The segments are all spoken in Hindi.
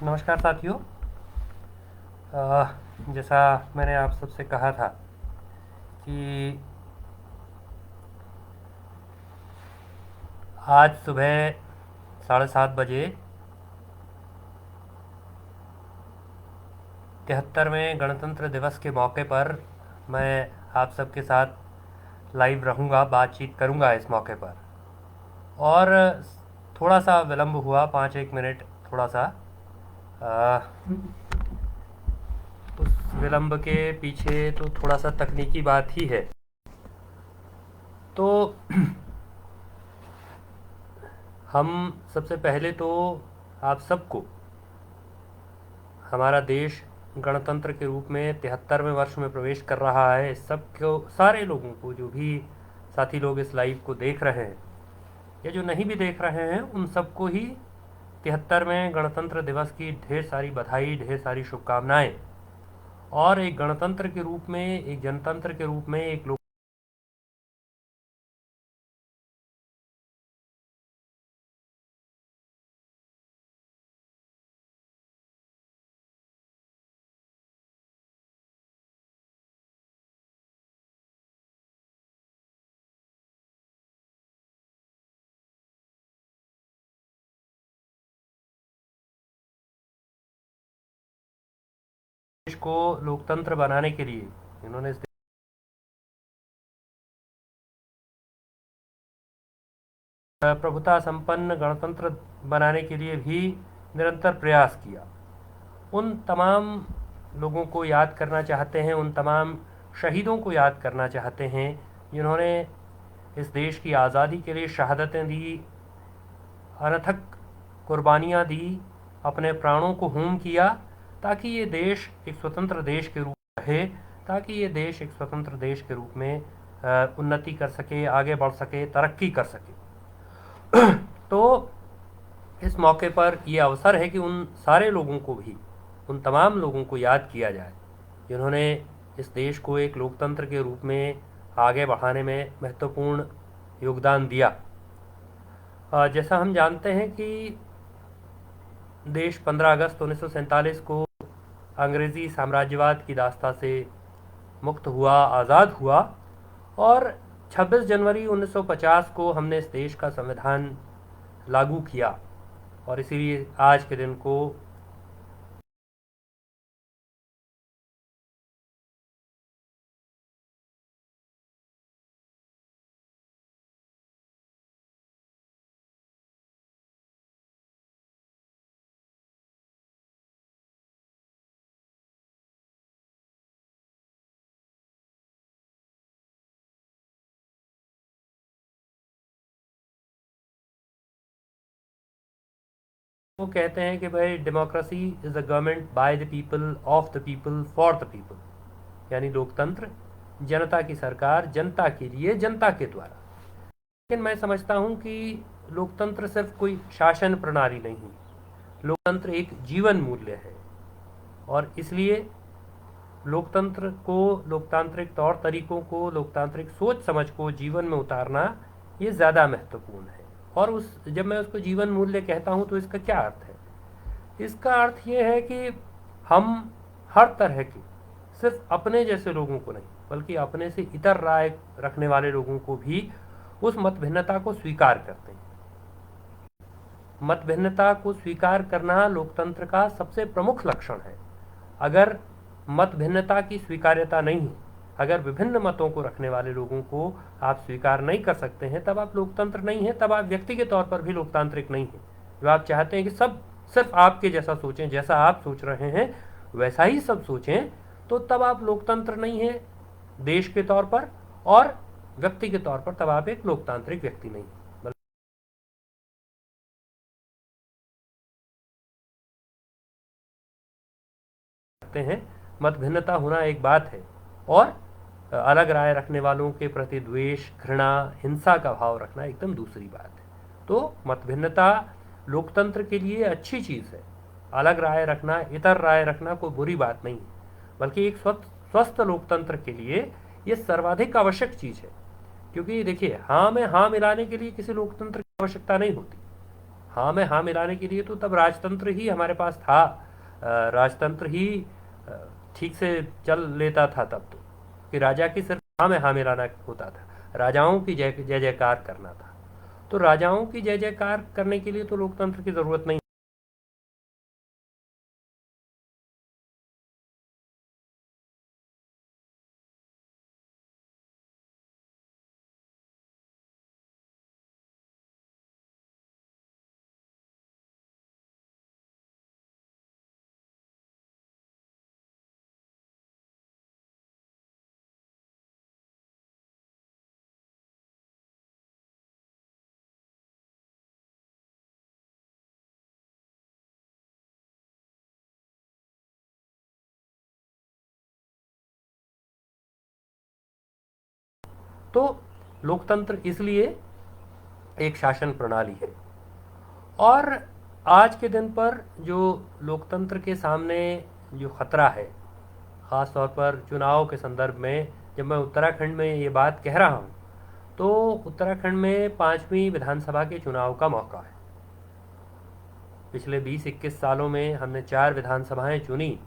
नमस्कार साथियों। जैसा मैंने आप सबसे कहा था कि आज सुबह 7:30 बजे 73वें गणतंत्र दिवस के मौके पर मैं आप सबके साथ लाइव रहूँगा, बातचीत करूँगा इस मौके पर। और थोड़ा सा विलम्ब हुआ, 5-1 मिनट थोड़ा सा। अ, उस विलम्ब के पीछे तो थोड़ा सा तकनीकी बात ही है। तो हम सबसे पहले तो आप सबको, हमारा देश गणतंत्र के रूप में 73वें वर्ष में प्रवेश कर रहा है, इस सब को, सारे लोगों को, जो भी साथी लोग इस लाइव को देख रहे हैं या जो नहीं भी देख रहे हैं, उन सबको ही 73वें गणतंत्र दिवस की ढेर सारी बधाई, ढेर सारी शुभकामनाएं। और एक गणतंत्र के रूप में, एक जनतंत्र के रूप में, एक लोक देश को लोकतंत्र बनाने के लिए इन्होंने इस प्रभुता संपन्न गणतंत्र बनाने के लिए भी निरंतर प्रयास किया। उन तमाम लोगों को याद करना चाहते हैं, उन तमाम शहीदों को याद करना चाहते हैं जिन्होंने इस देश की आज़ादी के लिए शहादतें दी, अनथक कुर्बानियाँ दी, अपने प्राणों को हूम किया, ताकि ये देश एक स्वतंत्र देश के रूप में रहे, ताकि ये देश एक स्वतंत्र देश के रूप में उन्नति कर सके, आगे बढ़ सके, तरक्की कर सके। तो इस मौके पर यह अवसर है कि उन सारे लोगों को भी, उन तमाम लोगों को याद किया जाए जिन्होंने इस देश को एक लोकतंत्र के रूप में आगे बढ़ाने में महत्वपूर्ण योगदान दिया। जैसा हम जानते हैं कि देश 15 अगस्त 1947 को अंग्रेज़ी साम्राज्यवाद की दास्ता से मुक्त हुआ, आज़ाद हुआ, और 26 जनवरी 1950 को हमने इस देश का संविधान लागू किया, और इसीलिए आज के दिन को वो कहते हैं कि भाई democracy is the government by the people, of the people, for the people. यानी लोकतंत्र जनता की सरकार, जनता के लिए, जनता के द्वारा। लेकिन मैं समझता हूँ कि लोकतंत्र सिर्फ कोई शासन प्रणाली नहीं है, लोकतंत्र एक जीवन मूल्य है। और इसलिए लोकतंत्र को, लोकतांत्रिक तौर तरीकों को, लोकतांत्रिक सोच समझ को जीवन में उतारना ये ज़्यादा महत्वपूर्ण है। और उस, जब मैं उसको जीवन मूल्य कहता हूँ तो इसका क्या अर्थ है? इसका अर्थ ये है कि हम हर तरह के, सिर्फ अपने जैसे लोगों को नहीं, बल्कि अपने से इतर राय रखने वाले लोगों को भी उस मत भिन्नता को स्वीकार करते हैं। मत भिन्नता को स्वीकार करना लोकतंत्र का सबसे प्रमुख लक्षण है। अगर मत भिन्नता की स्वीकार्यता नहीं है, अगर विभिन्न मतों को रखने वाले लोगों को आप स्वीकार नहीं कर सकते हैं, तब आप लोकतंत्र नहीं है, तब आप व्यक्ति के तौर पर भी लोकतांत्रिक नहीं है। जो आप चाहते हैं कि सब सिर्फ आपके जैसा सोचें, जैसा आप सोच रहे हैं वैसा ही सब सोचें, तो तब आप लोकतंत्र नहीं है देश के तौर पर, और व्यक्ति के तौर पर तब आप एक लोकतांत्रिक व्यक्ति नहीं हैं। मत भिन्नता होना एक बात है, और अलग राय रखने वालों के प्रति द्वेष, घृणा, हिंसा का भाव रखना एकदम दूसरी बात है। तो मत भिन्नता लोकतंत्र के लिए अच्छी चीज़ है। अलग राय रखना, इतर राय रखना कोई बुरी बात नहीं है, बल्कि एक स्वस्थ लोकतंत्र के लिए ये सर्वाधिक आवश्यक चीज़ है। क्योंकि देखिए, हाँ में हाँ मिलाने के लिए किसी लोकतंत्र की आवश्यकता नहीं होती। हाँ में हाँ मिलाने के लिए तो तब राजतंत्र ही हमारे पास था। राजतंत्र ही अ, ठीक से चल लेता था तब तो, कि राजा की सिर्फ हाँ में हाँ मिलाना होता था, राजाओं की जय जय जयकार करना था। तो राजाओं की जय जयकार करने के लिए तो लोकतंत्र की ज़रूरत नहीं। तो लोकतंत्र इसलिए एक शासन प्रणाली है। और आज के दिन पर जो लोकतंत्र के सामने जो खतरा है, ख़ास तौर पर चुनाव के संदर्भ में, जब मैं उत्तराखंड में ये बात कह रहा हूँ, तो उत्तराखंड में 5वीं विधानसभा के चुनाव का मौका है। पिछले 20-21 सालों में हमने 4 विधानसभाएं चुनी,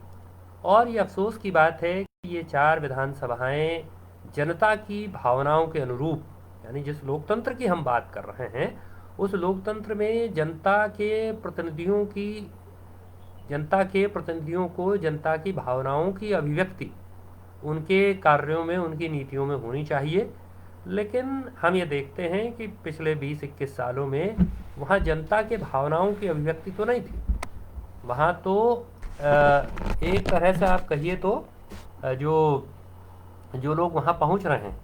और ये अफसोस की बात है कि ये 4 विधानसभाएं जनता की भावनाओं के अनुरूप, यानी जिस लोकतंत्र की हम बात कर रहे हैं, उस लोकतंत्र में जनता के प्रतिनिधियों को जनता की भावनाओं की अभिव्यक्ति उनके कार्यों में, उनकी नीतियों में होनी चाहिए। लेकिन हम ये देखते हैं कि पिछले 20-21 सालों में वहाँ जनता के भावनाओं की अभिव्यक्ति तो नहीं थी। वहाँ तो एक तरह से आप कहिए तो जो जो लोग वहाँ पहुँच रहे हैं,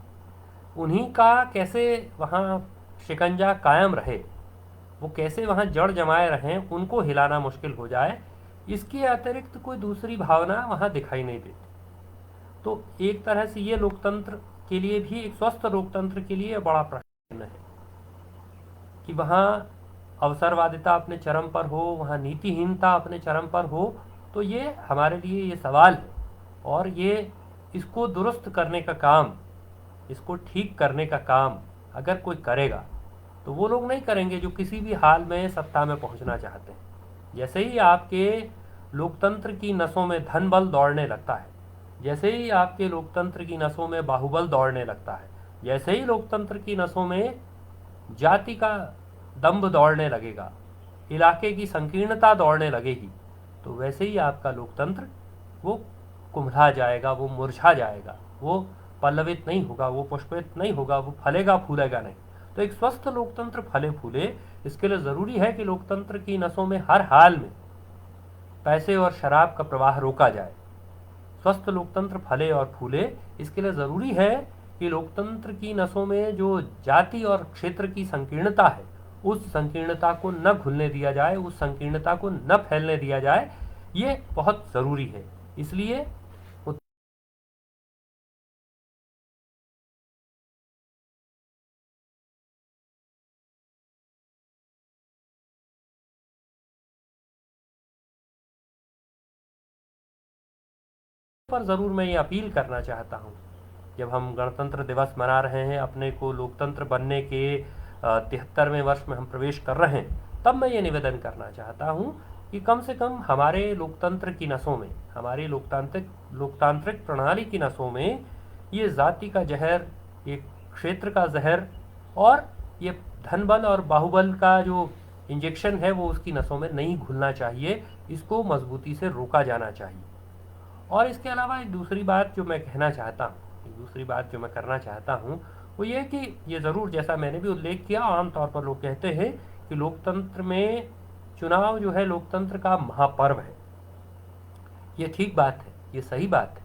उन्हीं का कैसे वहाँ शिकंजा कायम रहे, वो कैसे वहाँ जड़ जमाए रहें, उनको हिलाना मुश्किल हो जाए, इसके अतिरिक्त कोई दूसरी भावना वहाँ दिखाई नहीं देती। तो एक तरह से ये लोकतंत्र के लिए भी, एक स्वस्थ लोकतंत्र के लिए बड़ा प्रश्न है कि वहाँ अवसरवादिता अपने चरम पर हो, वहाँ नीतिहीनता अपने चरम पर हो। तो ये हमारे लिए ये सवाल है, और ये इसको दुरुस्त करने का काम, इसको ठीक करने का काम अगर कोई करेगा, तो वो लोग नहीं करेंगे जो किसी भी हाल में सत्ता में पहुंचना चाहते हैं। जैसे ही आपके लोकतंत्र की नसों में धन बल दौड़ने लगता है, जैसे ही आपके लोकतंत्र की नसों में बाहुबल दौड़ने लगता है, जैसे ही लोकतंत्र की नसों में जाति का दंभ दौड़ने लगेगा, इलाके की संकीर्णता दौड़ने लगेगी, तो वैसे ही आपका लोकतंत्र वो कुम्भला जाएगा, वो मुरझा जाएगा, वो पल्लवित नहीं होगा, वो पुष्पित नहीं होगा, वो फलेगा फूलेगा नहीं। तो एक स्वस्थ लोकतंत्र फले फूले, इसके लिए ज़रूरी है कि लोकतंत्र की नसों में हर हाल में पैसे और शराब का प्रवाह रोका जाए। स्वस्थ लोकतंत्र फले और फूले, इसके लिए ज़रूरी है कि लोकतंत्र की नसों में जो जाति और क्षेत्र की संकीर्णता है, उस संकीर्णता को न घुलने दिया जाए, उस संकीर्णता को न फैलने दिया जाए। ये बहुत ज़रूरी है। इसलिए पर ज़रूर मैं ये अपील करना चाहता हूँ, जब हम गणतंत्र दिवस मना रहे हैं, अपने को लोकतंत्र बनने के 73वें वर्ष में हम प्रवेश कर रहे हैं, तब मैं ये निवेदन करना चाहता हूँ कि कम से कम हमारे लोकतंत्र की नसों में, हमारी लोकतांत्रिक लोकतांत्रिक प्रणाली की नसों में ये जाति का जहर, ये क्षेत्र का जहर, और ये धन बल और बाहुबल का जो इंजेक्शन है, वो उसकी नसों में नहीं घुलना चाहिए। इसको मजबूती से रोका जाना चाहिए। और इसके अलावा एक दूसरी बात जो मैं कहना चाहता हूँ, एक दूसरी बात जो मैं करना चाहता हूँ, वो ये कि ये ज़रूर, जैसा मैंने भी उल्लेख किया, आमतौर पर लोग कहते हैं कि लोकतंत्र में चुनाव जो है लोकतंत्र का महापर्व है। ये ठीक बात है, ये सही बात है।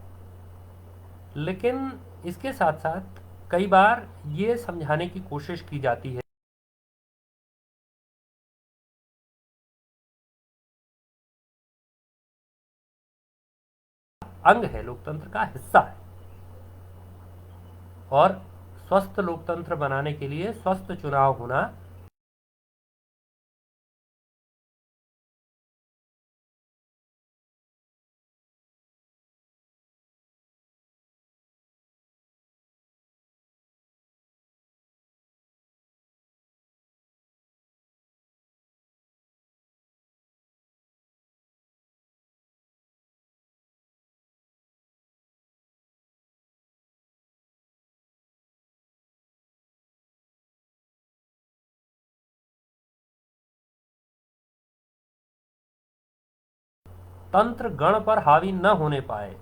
लेकिन इसके साथ साथ कई बार ये समझाने की कोशिश की जाती है, अंग है, लोकतंत्र का हिस्सा है। और स्वस्थ लोकतंत्र बनाने के लिए स्वस्थ चुनाव होना तंत्र गण पर हावी न होने पाए,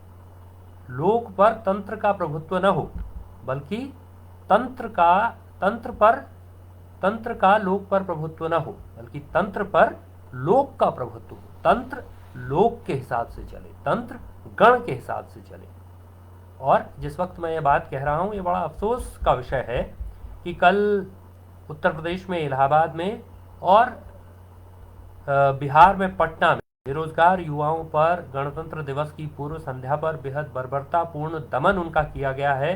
लोक पर तंत्र का प्रभुत्व न हो, बल्कि तंत्र का लोक पर प्रभुत्व न हो, बल्कि तंत्र पर लोक का प्रभुत्व हो। तंत्र लोक के हिसाब से चले, तंत्र गण के हिसाब से चले। और जिस वक्त मैं ये बात कह रहा हूँ, ये बड़ा अफसोस का विषय है कि कल उत्तर प्रदेश में इलाहाबाद में और बिहार में पटना में बेरोजगार युवाओं पर गणतंत्र दिवस की पूर्व संध्या पर बेहद बर्बरतापूर्ण दमन उनका किया गया है,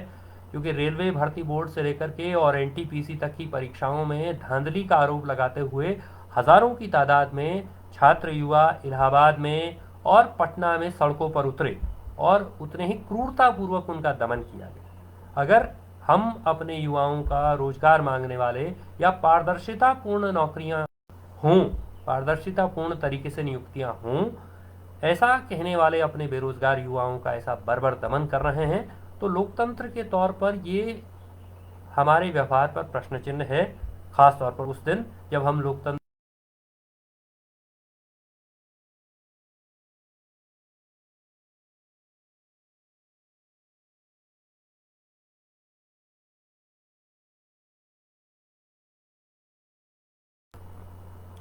क्योंकि रेलवे भर्ती बोर्ड से लेकर के और एनटीपीसी तक की परीक्षाओं में धांधली का आरोप लगाते हुए हजारों की तादाद में छात्र युवा इलाहाबाद में और पटना में सड़कों पर उतरे और उतने ही क्रूरतापूर्वक उनका दमन किया गया। अगर हम अपने युवाओं का रोजगार मांगने वाले या पारदर्शितापूर्ण नौकरियां हों, पारदर्शितापूर्ण तरीके से नियुक्तियां हों, ऐसा कहने वाले अपने बेरोजगार युवाओं का ऐसा बर्बर दमन कर रहे हैं, तो लोकतंत्र के तौर पर ये हमारे व्यवहार पर प्रश्न चिन्ह है, खास तौर पर उस दिन जब हम लोकतंत्र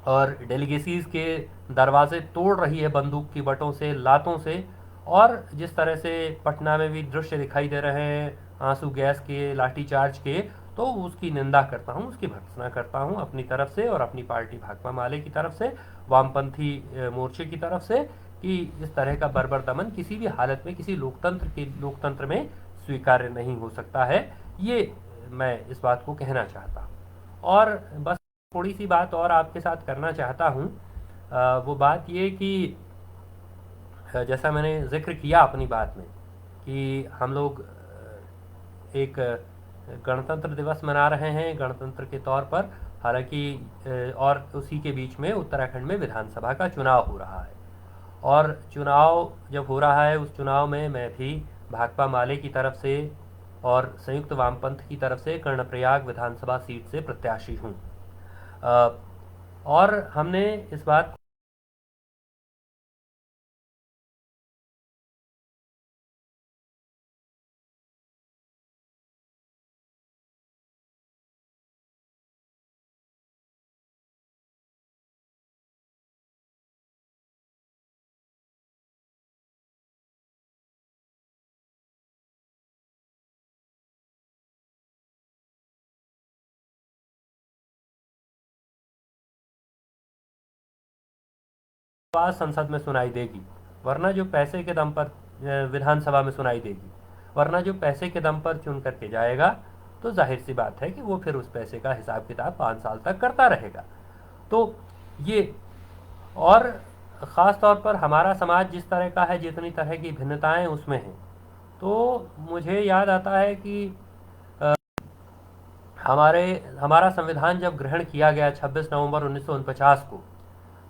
और डेलीगेसीज के दरवाजे तोड़ रही है बंदूक की बटों से, लातों से। और जिस तरह से पटना में भी दृश्य दिखाई दे रहे हैं आंसू गैस के, लाठीचार्ज के, तो उसकी निंदा करता हूँ, उसकी भर्त्सना करता हूँ अपनी तरफ से और अपनी पार्टी भाकपा माले की तरफ से, वामपंथी मोर्चे की तरफ से, कि इस तरह का बर्बर दमन किसी भी हालत में किसी लोकतंत्र में स्वीकार्य नहीं हो सकता है। ये मैं इस बात को कहना चाहता हूँ। और बस थोड़ी सी बात और आपके साथ करना चाहता हूँ। वो बात ये कि जैसा मैंने जिक्र किया अपनी बात में कि हम लोग एक गणतंत्र दिवस मना रहे हैं गणतंत्र के तौर पर, हालांकि और उसी के बीच में उत्तराखंड में विधानसभा का चुनाव हो रहा है। और चुनाव जब हो रहा है, उस चुनाव में मैं भी भाकपा माले की तरफ से और संयुक्त वामपंथ की तरफ से कर्णप्रयाग विधानसभा सीट से प्रत्याशी हूँ। और हमने इस बात आवाज संसद में सुनाई देगी, वरना जो पैसे के दम पर विधानसभा में सुनाई देगी, वरना जो पैसे के दम पर चुन करके जाएगा, तो जाहिर सी बात है कि वो फिर उस पैसे का हिसाब किताब 5 साल तक करता रहेगा। तो ये, और ख़ास तौर पर हमारा समाज जिस तरह का है, जितनी तरह की भिन्नताएं उसमें हैं, तो मुझे याद आता है कि हमारा संविधान जब ग्रहण किया गया 26 नवंबर 1949 को,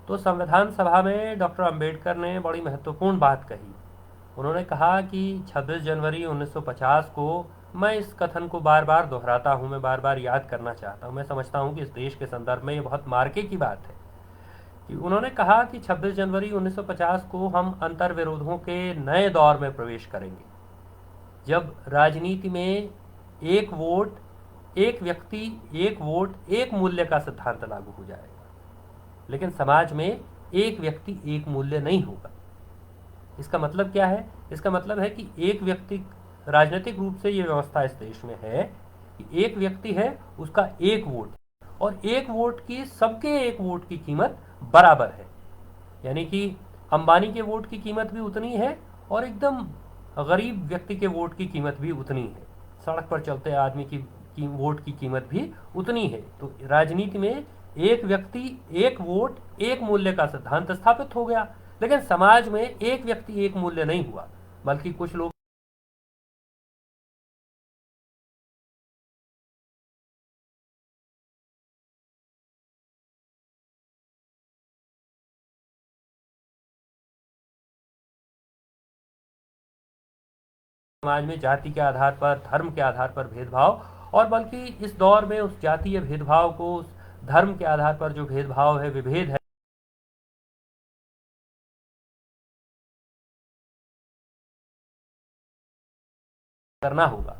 तो संविधान सभा में डॉक्टर अंबेडकर ने बड़ी महत्वपूर्ण बात कही। उन्होंने कहा कि 26 जनवरी 1950 को, मैं इस कथन को बार बार दोहराता हूँ, मैं बार बार याद करना चाहता हूँ, मैं समझता हूँ कि इस देश के संदर्भ में ये बहुत मार्के की बात है कि उन्होंने कहा कि 26 जनवरी 1950 को हम अंतर्विरोधों के नए दौर में प्रवेश करेंगे, जब राजनीति में एक वोट एक व्यक्ति एक वोट एक मूल्य का सिद्धांत लागू हो जाएगा, लेकिन समाज में एक व्यक्ति एक मूल्य नहीं होगा। इसका मतलब क्या है? इसका मतलब है कि एक व्यक्ति, राजनीतिक रूप से ये व्यवस्था इस देश में है कि एक व्यक्ति है, उसका एक वोट, और एक वोट की, सबके एक वोट की कीमत बराबर है। यानी कि अंबानी के वोट की कीमत भी उतनी है और एकदम गरीब व्यक्ति के वोट की कीमत भी उतनी है, सड़क पर चलते आदमी की वोट की कीमत भी उतनी है। तो राजनीति में एक व्यक्ति एक वोट एक मूल्य का सिद्धांत स्थापित हो गया, लेकिन समाज में एक व्यक्ति एक मूल्य नहीं हुआ, बल्कि कुछ लोग समाज में जाति के आधार पर, धर्म के आधार पर भेदभाव, और बल्कि इस दौर में उस जातीय भेदभाव को, उस धर्म के आधार पर जो भेदभाव है, विभेद है, करना होगा,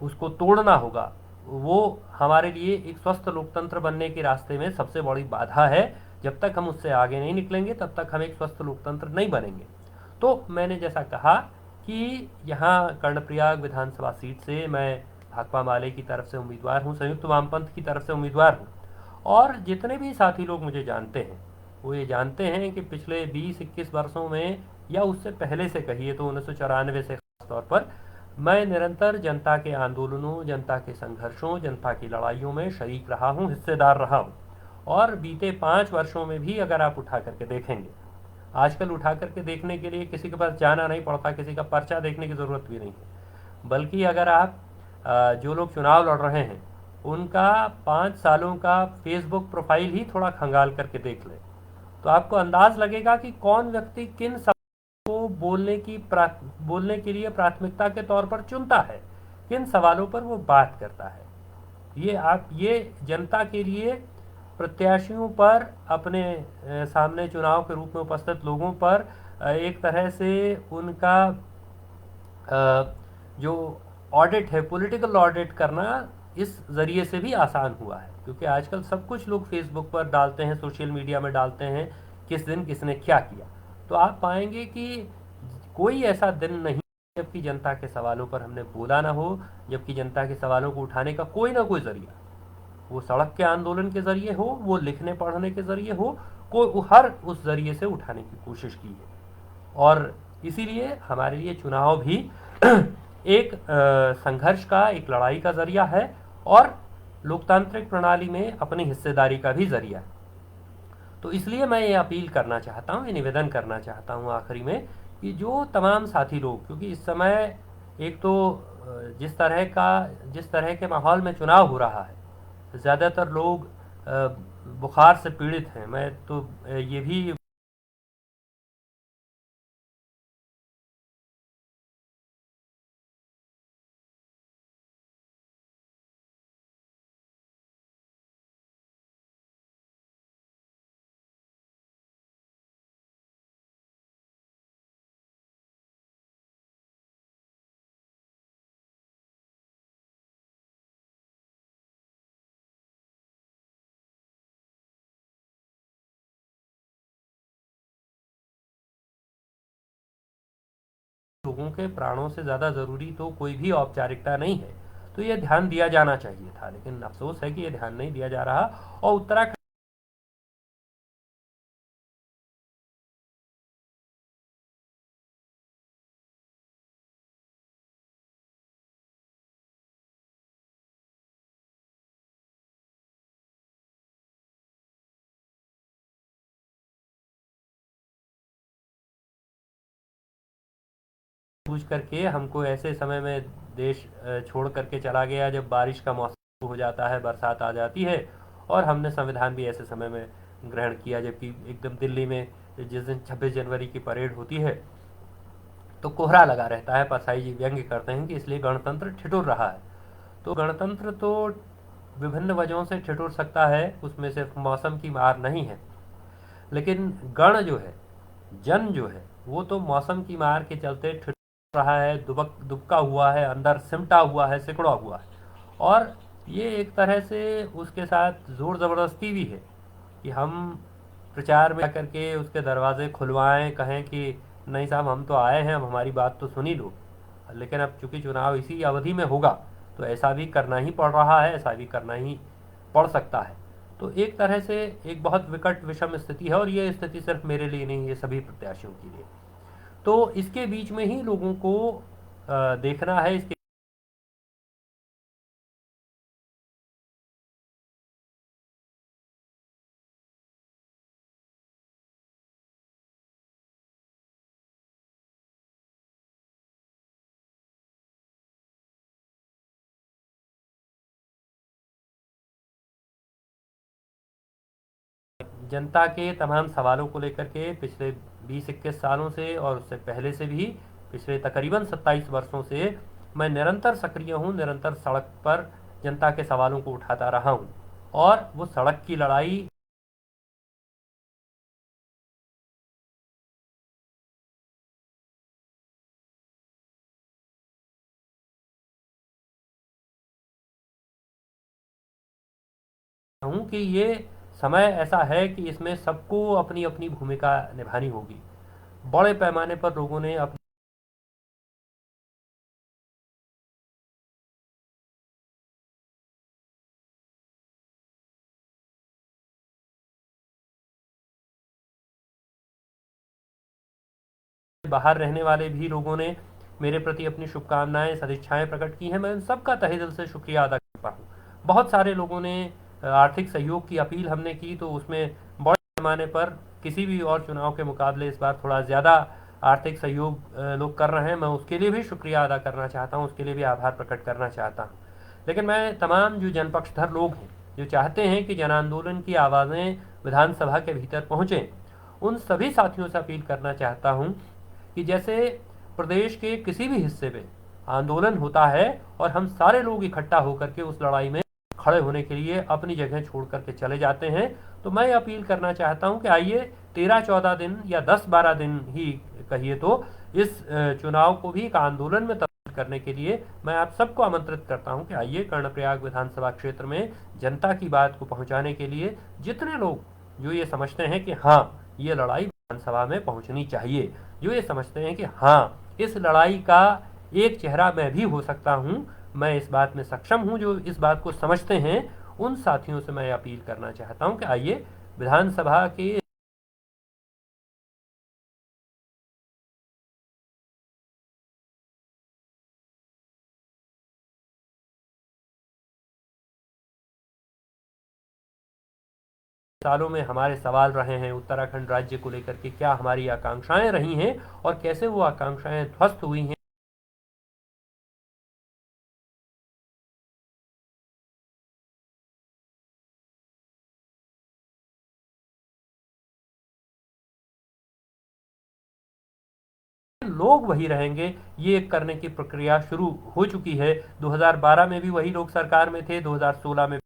उसको तोड़ना होगा। वो हमारे लिए एक स्वस्थ लोकतंत्र बनने के रास्ते में सबसे बड़ी बाधा है। जब तक हम उससे आगे नहीं निकलेंगे तब तक हम एक स्वस्थ लोकतंत्र नहीं बनेंगे। तो मैंने जैसा कहा कि यहाँ कर्णप्रयाग विधानसभा सीट से मैं भाकपा माले की तरफ से उम्मीदवार हूँ, संयुक्त वामपंथ की तरफ से उम्मीदवार हूँ। और जितने भी साथी लोग मुझे जानते हैं वो ये जानते हैं कि पिछले 20-21 वर्षों में, या उससे पहले से कहिए तो 1994 से खासतौर पर, मैं निरंतर जनता के आंदोलनों, जनता के संघर्षों, जनता की लड़ाइयों में शरीक रहा हूँ, हिस्सेदार रहा हूँ। और बीते 5 वर्षों में भी अगर आप उठा करके देखेंगे, आजकल उठा करके देखने के लिए किसी के पास जाना नहीं पड़ता, किसी का पर्चा देखने की ज़रूरत भी नहीं है। बल्कि अगर आप जो लोग चुनाव लड़ रहे हैं उनका 5 सालों का फेसबुक प्रोफाइल ही थोड़ा खंगाल करके देख लें तो आपको अंदाज लगेगा कि कौन व्यक्ति किन सवालों को बोलने के लिए प्राथमिकता के तौर पर चुनता है, किन सवालों पर वो बात करता है। ये जनता के लिए, प्रत्याशियों पर, अपने सामने चुनाव के रूप में उपस्थित लोगों पर एक तरह से उनका जो ऑडिट है, पॉलिटिकल ऑडिट करना इस ज़रिए से भी आसान हुआ है, क्योंकि आजकल सब कुछ लोग फेसबुक पर डालते हैं, सोशल मीडिया में डालते हैं, किस दिन किसने क्या किया। तो आप पाएंगे कि कोई ऐसा दिन नहीं जबकि जनता के सवालों पर हमने बोला ना हो, जबकि जनता के सवालों को उठाने का कोई ना कोई ज़रिया, वो सड़क के आंदोलन के ज़रिए हो, वो लिखने पढ़ने के ज़रिए हो, कोई हर उस ज़रिए से उठाने की कोशिश की है। और इसीलिए हमारे लिए चुनाव भी एक संघर्ष का, एक लड़ाई का ज़रिया है, और लोकतांत्रिक प्रणाली में अपनी हिस्सेदारी का भी ज़रिया है। तो इसलिए मैं ये अपील करना चाहता हूँ, ये निवेदन करना चाहता हूँ आखिरी में, कि जो तमाम साथी लोग, क्योंकि इस समय एक तो जिस तरह के माहौल में चुनाव हो रहा है, ज़्यादातर लोग बुखार से पीड़ित हैं। मैं तो ये भी लोगों के प्राणों से ज़्यादा ज़रूरी तो कोई भी औपचारिकता नहीं है। तो ये ध्यान दिया जाना चाहिए था, लेकिन अफसोस है कि ये ध्यान नहीं दिया जा रहा। और उत्तराखंड बूझ करके हमको ऐसे समय में देश छोड़ करके चला गया जब बारिश का मौसम हो जाता है, बरसात आ जाती है। और हमने संविधान भी ऐसे समय में ग्रहण किया जबकि एकदम दिल्ली में जिस दिन 26 जनवरी की परेड होती है तो कोहरा लगा रहता है। परसाई जी व्यंग्य करते हैं कि इसलिए गणतंत्र ठिठुर रहा है। तो गणतंत्र तो विभिन्न वजहों से ठिठुर सकता है, उसमें सिर्फ मौसम की मार नहीं है। लेकिन गण जो है, जन जो है, वो तो मौसम की मार के चलते ठिठुर रहा है, दुबका हुआ है, अंदर सिमटा हुआ है, सिकुड़ा हुआ है। और ये एक तरह से उसके साथ ज़ोर ज़बरदस्ती भी है कि हम प्रचार में करके उसके दरवाजे खुलवाएं, कहें कि नहीं साहब हम तो आए हैं, अब हमारी बात तो सुनी लो। लेकिन अब चूंकि चुनाव इसी अवधि में होगा तो ऐसा भी करना ही पड़ रहा है, ऐसा भी करना ही पड़ सकता है। तो एक तरह से एक बहुत विकट विषम स्थिति है, और ये स्थिति सिर्फ मेरे लिए नहीं, ये सभी प्रत्याशियों के लिए। तो इसके बीच में ही लोगों को देखना है। इसके जनता के तमाम सवालों को लेकर के पिछले 20-21 सालों से, और उससे पहले से भी, पिछले तकरीबन 27 वर्षों से मैं निरंतर सक्रिय हूँ, निरंतर सड़क पर जनता के सवालों को उठाता रहा हूँ। और वो सड़क की लड़ाई हूँ कि ये समय ऐसा है कि इसमें सबको अपनी अपनी भूमिका निभानी होगी। बड़े पैमाने पर लोगों ने अपनी बाहर रहने वाले भी लोगों ने मेरे प्रति अपनी शुभकामनाएं सदिच्छाएं प्रकट की हैं। मैं उन सबका तहे दिल से शुक्रिया अदा करता हूँ। बहुत सारे लोगों ने आर्थिक सहयोग की अपील हमने की, तो उसमें बड़े पैमाने पर किसी भी और चुनाव के मुकाबले इस बार थोड़ा ज़्यादा आर्थिक सहयोग लोग कर रहे हैं। मैं उसके लिए भी शुक्रिया अदा करना चाहता हूँ, उसके लिए भी आभार प्रकट करना चाहता हूँ। लेकिन मैं तमाम जो जनपक्षधर लोग हैं, जो चाहते हैं कि जन आंदोलन की आवाज़ें विधानसभा के भीतर पहुँचें, उन सभी साथियों से अपील करना चाहता हूँ कि जैसे प्रदेश के किसी भी हिस्से में आंदोलन होता है और हम सारे लोग इकट्ठा होकर के उस लड़ाई में खड़े होने के लिए अपनी जगह छोड़ करके चले जाते हैं, तो मैं अपील करना चाहता हूं कि आइए 13-14 दिन या 10-12 दिन ही कहिए तो इस चुनाव को भी एक आंदोलन में तब्दील करने के लिए मैं आप सबको आमंत्रित करता हूं कि आइए कर्णप्रयाग विधानसभा क्षेत्र में जनता की बात को पहुंचाने के लिए जितने लोग जो ये समझते हैं कि हाँ, ये लड़ाई विधानसभा में पहुंचनी चाहिए, जो ये समझते हैं कि हाँ, इस लड़ाई का एक चेहरा मैं भी हो सकता हूं, मैं इस बात में सक्षम हूं, जो इस बात को समझते हैं, उन साथियों से मैं अपील करना चाहता हूं कि आइए विधानसभा के सालों में हमारे सवाल रहे हैं उत्तराखंड राज्य को लेकर के, क्या हमारी आकांक्षाएं रही हैं और कैसे वो आकांक्षाएं ध्वस्त हुई हैं। लोग वही रहेंगे, ये करने की प्रक्रिया शुरू हो चुकी है। 2012 में भी वही लोग सरकार में थे, 2016 में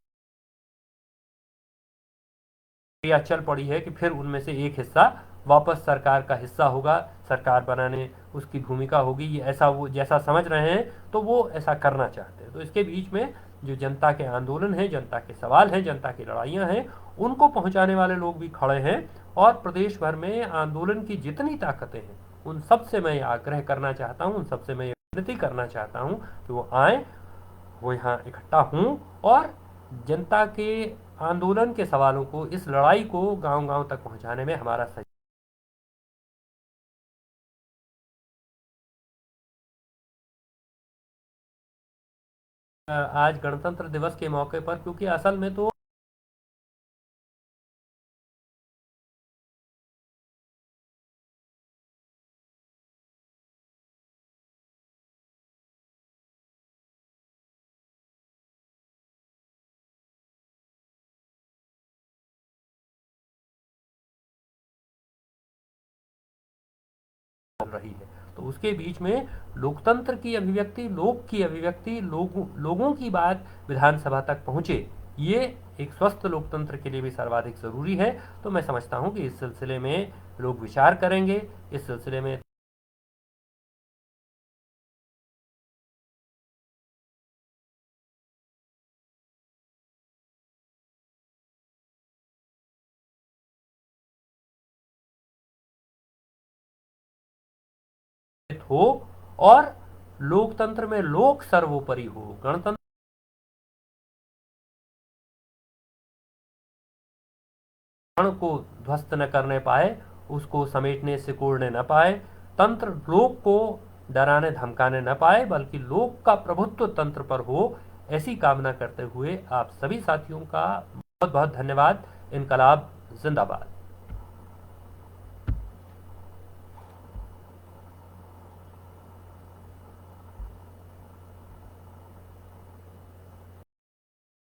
प्रक्रिया चल पड़ी है कि फिर उनमें से एक हिस्सा वापस सरकार का हिस्सा होगा, सरकार बनाने उसकी भूमिका होगी। ये ऐसा वो जैसा समझ रहे हैं तो वो ऐसा करना चाहते हैं। तो इसके बीच में जो जनता के आंदोलन हैं, जनता के सवाल हैं, जनता की लड़ाइयाँ हैं, उनको पहुंचाने वाले लोग भी खड़े हैं। और प्रदेश भर में आंदोलन की जितनी ताकतें हैं, उन सबसे मैं आग्रह करना चाहता हूँ, उन सबसे मैं विनती करना चाहता हूँ कि वो आए, वो यहाँ इकट्ठा हों और जनता के आंदोलन के सवालों को, इस लड़ाई को गांव-गांव तक पहुंचाने में हमारा सहयोग। आज गणतंत्र दिवस के मौके पर, क्योंकि असल में तो चल रही है, तो उसके बीच में लोकतंत्र की अभिव्यक्ति, लोक की अभिव्यक्ति, लोगों की बात विधानसभा तक पहुंचे, ये एक स्वस्थ लोकतंत्र के लिए भी सर्वाधिक जरूरी है। तो मैं समझता हूं कि इस सिलसिले में लोग विचार करेंगे, इस सिलसिले में हो और लोकतंत्र में लोक सर्वोपरि हो। गणतंत्र को ध्वस्त न करने पाए, उसको समेटने सिकोड़ने न पाए, तंत्र लोक को डराने धमकाने न पाए, बल्कि लोक का प्रभुत्व तंत्र पर हो, ऐसी कामना करते हुए आप सभी साथियों का बहुत बहुत धन्यवाद। इनकलाब जिंदाबाद।